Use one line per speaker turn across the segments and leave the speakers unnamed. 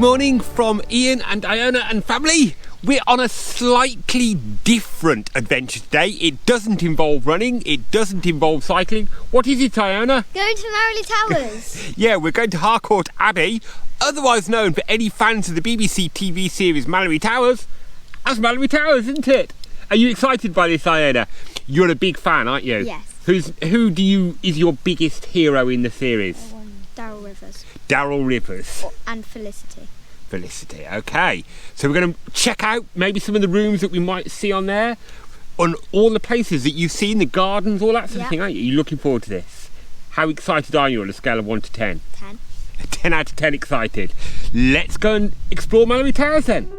morning from Ian and Iona and family. We're on a slightly different adventure today. It doesn't involve running, it doesn't involve cycling. What is it, Iona?
Going to Malory Towers.
Yeah, we're going to Hartland Abbey, otherwise known for any fans of the BBC TV series Malory Towers as Malory Towers, isn't it? Are you excited by this, Iona? You're a big fan, aren't you?
Yes.
Who is your biggest hero in the series?
Darrell Rivers.
Darrell Rivers.
And Felicity.
Felicity, okay. So we're going to check out maybe some of the rooms that we might see on there, on all the places that you've seen, the gardens, all that sort of thing, aren't you? You're looking forward to this. How excited are you on a scale of 1 to 10?
10.
10 out of 10 excited. Let's go and explore Malory Towers then.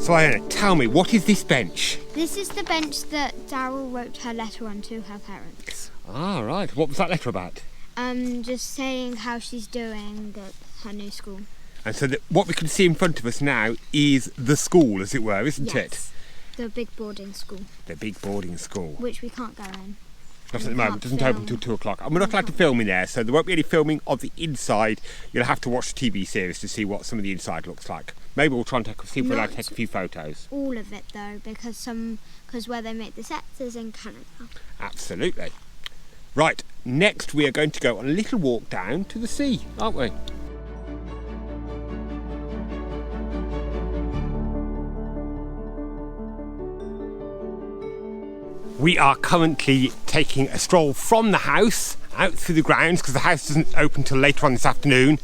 So Iona, tell me, what is this bench?
This is the bench that Darrell wrote her letter on to her parents.
Ah, right. What was that letter about?
Just saying how she's doing at her new school.
And so what we can see in front of us now is the school, as it were, isn't it?
The big boarding school.
The big boarding school.
Which we can't go in.
Not at the moment, it doesn't open until 2 o'clock. And we're not allowed to film in there, so there won't be any filming of the inside. You'll have to watch the TV series to see what some of the inside looks like. Maybe we'll try and see if we're allowed to take a few photos.
All of it though, because where they make the sets is in Canada.
Absolutely. Right, next we are going to go on a little walk down to the sea, aren't we? We are currently taking a stroll from the house out through the grounds, because the house doesn't open till later on this afternoon,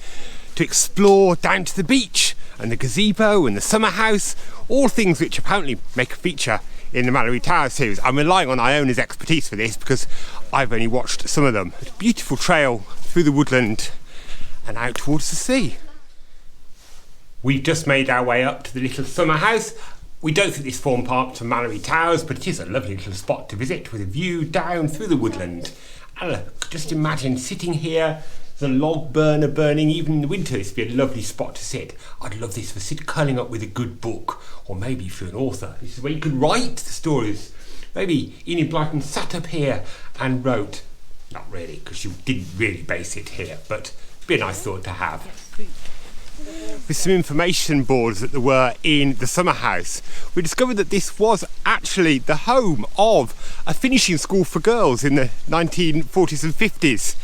to explore down to the beach and the gazebo and the summer house, all things which apparently make a feature in the Malory Towers series. I'm relying on Iona's expertise for this because I've only watched some of them. It's a beautiful trail through the woodland and out towards the sea. We've just made our way up to the little summer house. We don't think this forms part of Malory Towers, but it is a lovely little spot to visit with a view down through the woodland. And look, just imagine sitting here, the log burner burning, even in the winter. This would be a lovely spot to sit. I'd love this for curling up with a good book, or maybe if you're an author, this is where you could write the stories. Maybe Enid Blyton sat up here and wrote. Not really, because she didn't really base it here, but it'd be a nice thought to have. With some information boards that there were in the summer house, we discovered that this was actually the home of a finishing school for girls in the 1940s and 50s,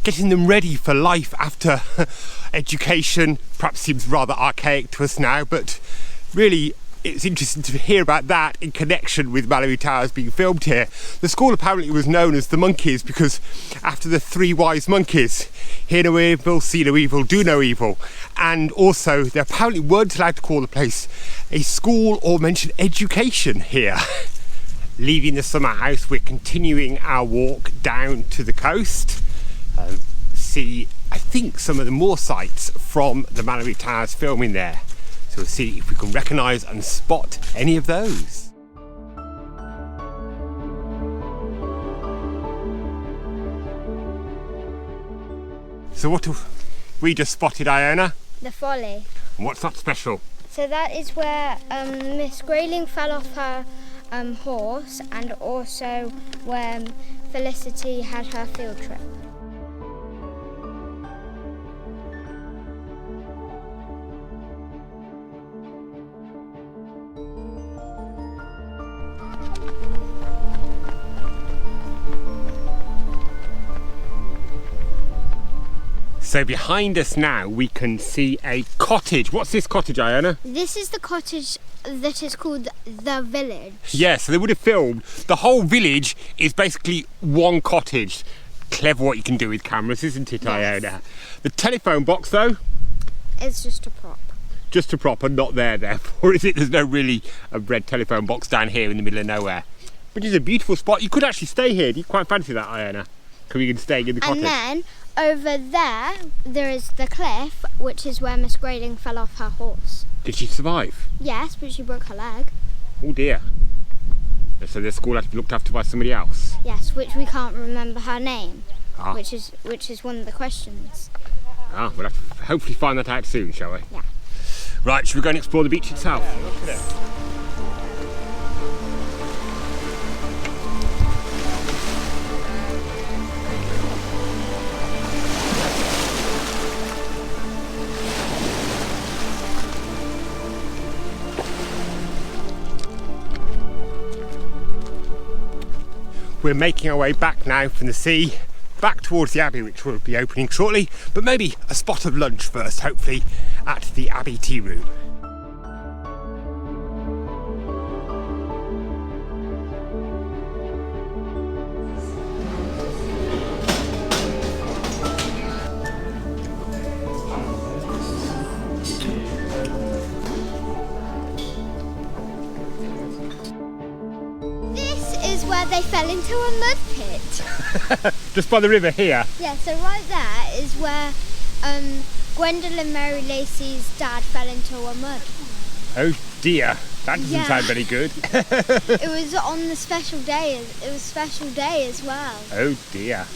getting them ready for life after education. Perhaps seems rather archaic to us now, but really it's interesting to hear about that in connection with Malory Towers being filmed here. The school apparently was known as the Monkeys because after the 3 wise monkeys, hear no evil, see no evil, do no evil. And also they apparently weren't allowed to call the place a school or mention education here. Leaving the summer house, we're continuing our walk down to the coast. See, I think, some of the more sights from the Malory Towers filming there. So we'll see if we can recognise and spot any of those. So what have we just spotted, Iona?
The folly.
And what's that special?
So that is where Miss Grayling fell off her horse, and also where Felicity had her field trip.
So behind us now we can see a cottage. What's this cottage, Iona?
This is the cottage that is called the village.
Yeah, so they would have filmed. The whole village is basically one cottage. Clever what you can do with cameras, isn't it, Iona? The telephone box though?
It's just a prop.
Just a prop and not there therefore, is it? There's no really a red telephone box down here in the middle of nowhere. Which is a beautiful spot. You could actually stay here. Do you quite fancy that, Iona? Can we stay in the cottage?
And then over there is the cliff, which is where Miss Grayling fell off her horse.
Did she survive?
Yes, but she broke her leg.
Oh dear. So the school had to be looked after by somebody else?
Yes, which we can't remember her name,
Ah.
which is one of the questions.
Ah, we'll have to hopefully find that out soon, shall we?
Yeah.
Right, should we go and explore the beach itself? Look at it. we're making our way back now from the sea, back towards the Abbey, which will be opening shortly, but maybe a spot of lunch first, hopefully at the Abbey Tea Room.
Where they fell into a mud pit.
Just by the river here?
Yeah, so right there is where Gwendolyn Mary Lacey's dad fell into a mud.
Oh dear, that doesn't sound very good.
It was on the special day, it was special day as well.
Oh dear.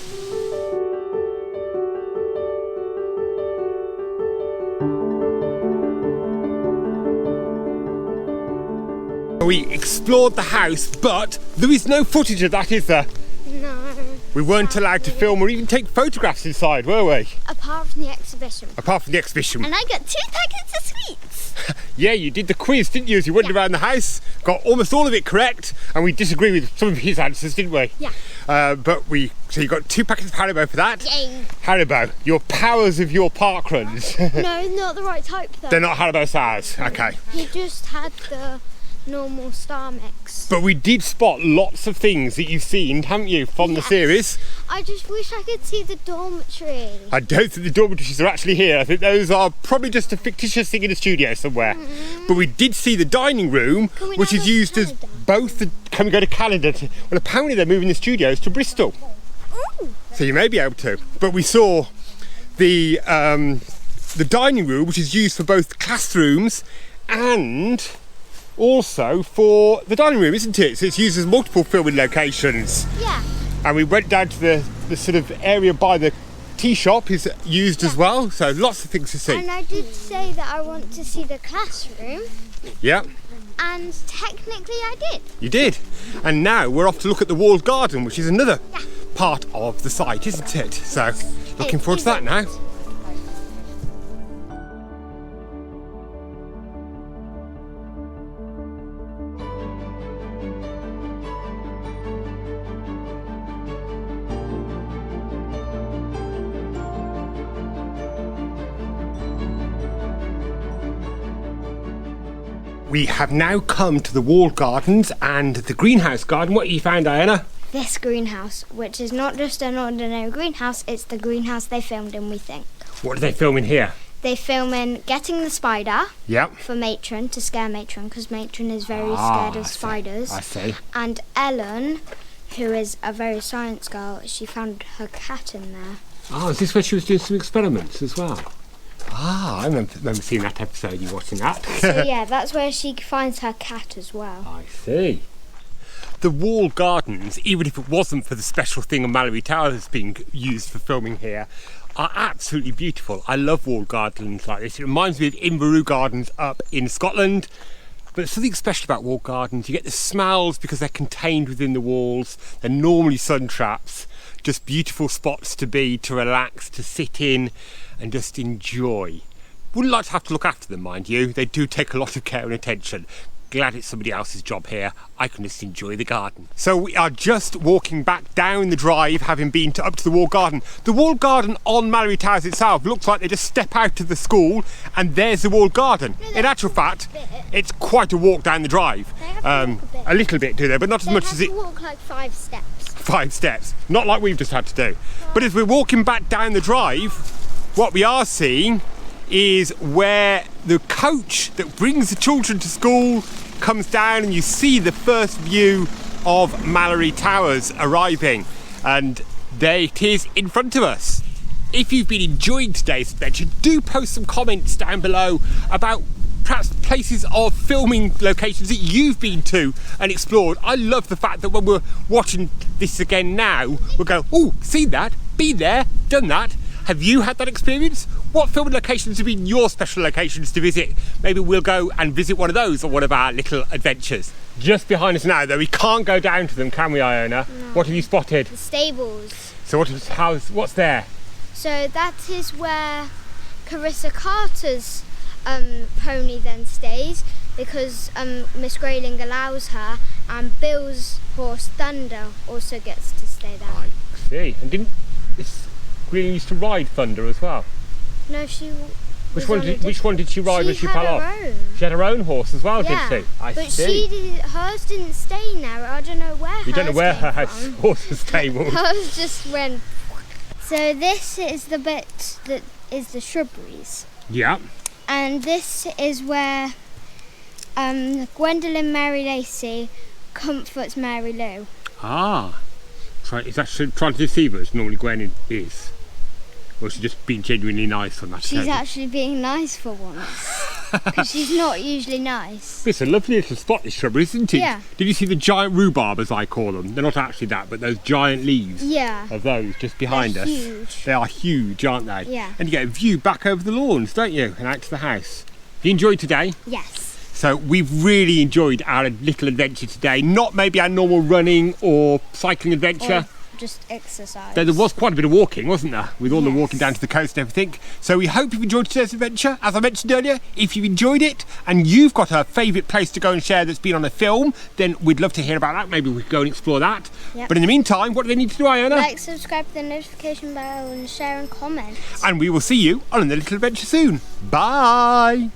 We explored the house, but there is no footage of that, is there?
No.
We weren't allowed to film or even take photographs inside, were we?
Apart from the exhibition.
Apart from the exhibition.
And I got 2 packets of sweets.
Yeah, you did the quiz, didn't you, as you wandered around the house? Got almost all of it correct, and we disagree with some of his answers, didn't we?
Yeah.
So you got 2 packets of Haribo for that.
Yay.
Haribo, your powers of your park runs.
No, not the right type though.
They're not Haribo sours, okay.
He just had the normal star mix.
But we did spot lots of things that you've seen, haven't you, from the series?
I just wish I could see the dormitory.
I don't think the dormitories are actually here. I think those are probably just a fictitious thing in a studio somewhere. But we did see the dining room, which is used as both the... Can we go to Canada? Well, apparently they're moving the studios to Bristol.
Ooh.
So you may be able to. But we saw the dining room, which is used for both classrooms and also for the dining room, isn't it? So it's used as multiple filming locations.
Yeah.
And we went down to the sort of area by the tea shop is used as well. So lots of things to see.
And I did say that I want to see the classroom.
Yeah.
And technically I did.
You did. And now we're off to look at the walled garden, which is another part of the site, isn't it? So looking forward to that now. We have now come to the walled gardens and the greenhouse garden. What have you found, Iona?
This greenhouse, which is not just an ordinary greenhouse, it's the greenhouse they filmed in, we think.
What are they filming here?
They film in getting the spider
for
Matron, to scare Matron, because Matron is very scared of spiders.
I see.
And Ellen, who is a very science girl, she found her cat in there.
Oh, is this where she was doing some experiments as well? Ah, I remember seeing that episode, you watching that.
So yeah, that's where she finds her cat as well.
I see. The walled gardens, even if it wasn't for the special thing of Malory Towers being used for filming here, are absolutely beautiful. I love walled gardens like this. It reminds me of Inverurie Gardens up in Scotland. But there's something special about walled gardens. You get the smells because they're contained within the walls. They're normally sun traps. Just beautiful spots to be, to relax, to sit in and just enjoy. Wouldn't like to have to look after them, mind you. They do take a lot of care and attention. Glad it's somebody else's job here. I can just enjoy the garden. So we are just walking back down the drive, having been up to the walled garden. The walled garden on Malory Towers itself looks like they just step out of the school and there's the walled garden. In actual fact, it's quite a walk down the drive. A little bit, do they? But not as much as it.
They have to walk like 5 steps.
5 steps, not like we've just had to do. But as we're walking back down the drive, what we are seeing is where the coach that brings the children to school comes down, and you see the first view of Malory Towers arriving, and there it is in front of us. If you've been enjoying today's adventure, do post some comments down below about perhaps places of filming locations that you've been to and explored. I love the fact that when we're watching this again now, we'll go, oh, seen that, been there, done that. Have you had that experience? What filming locations have been your special locations to visit? Maybe we'll go and visit one of those on one of our little adventures. Just behind us now, though, we can't go down to them, can we, Iona? No. What have you spotted?
The stables.
So what's there?
So that is where Carissa Carter's pony then stays. because Miss Grayling allows her, and Bill's horse Thunder also gets to stay there.
I see. And didn't Miss Grayling used to ride Thunder as well?
No, she.
Which one did she ride when she fell off?
Own.
She had her own horse as well,
Yeah,
did she? I
but
see.
hers didn't stay now. I don't know where.
You don't know where her
from.
horse was stabled.
Hers just went. So this is the bit that is the shrubberies.
Yeah.
And this is where Gwendolyn Mary Lacey comforts Mary Lou.
Ah. Is that trying to deceive us? Normally Gwen is. Or she's just being genuinely nice on that
She's
occasion?
actually being nice for once. Because she's not usually nice.
It's a lovely little spot, this shrubbery, isn't it?
Yeah.
Did you see the giant rhubarb, as I call them? They're not actually that, but those giant leaves
Yeah.
of those just behind
They're
us.
huge.
They are huge, aren't they?
Yeah.
And you get a view back over the lawns, don't you? And out to the house. You enjoyed today?
Yes.
So we've really enjoyed our little adventure today. Not maybe our normal running or cycling adventure.
Or just exercise.
There was quite a bit of walking, wasn't there? With all the
Yes.
walking down to the coast and everything. So we hope you've enjoyed today's adventure. As I mentioned earlier, if you've enjoyed it and you've got a favourite place to go and share that's been on a film, then we'd love to hear about that. Maybe we could go and explore that.
Yep.
But in the meantime, what do they need to do, Iona?
Like, subscribe to the notification bell and share and comment.
And we will see you on another little adventure soon. Bye!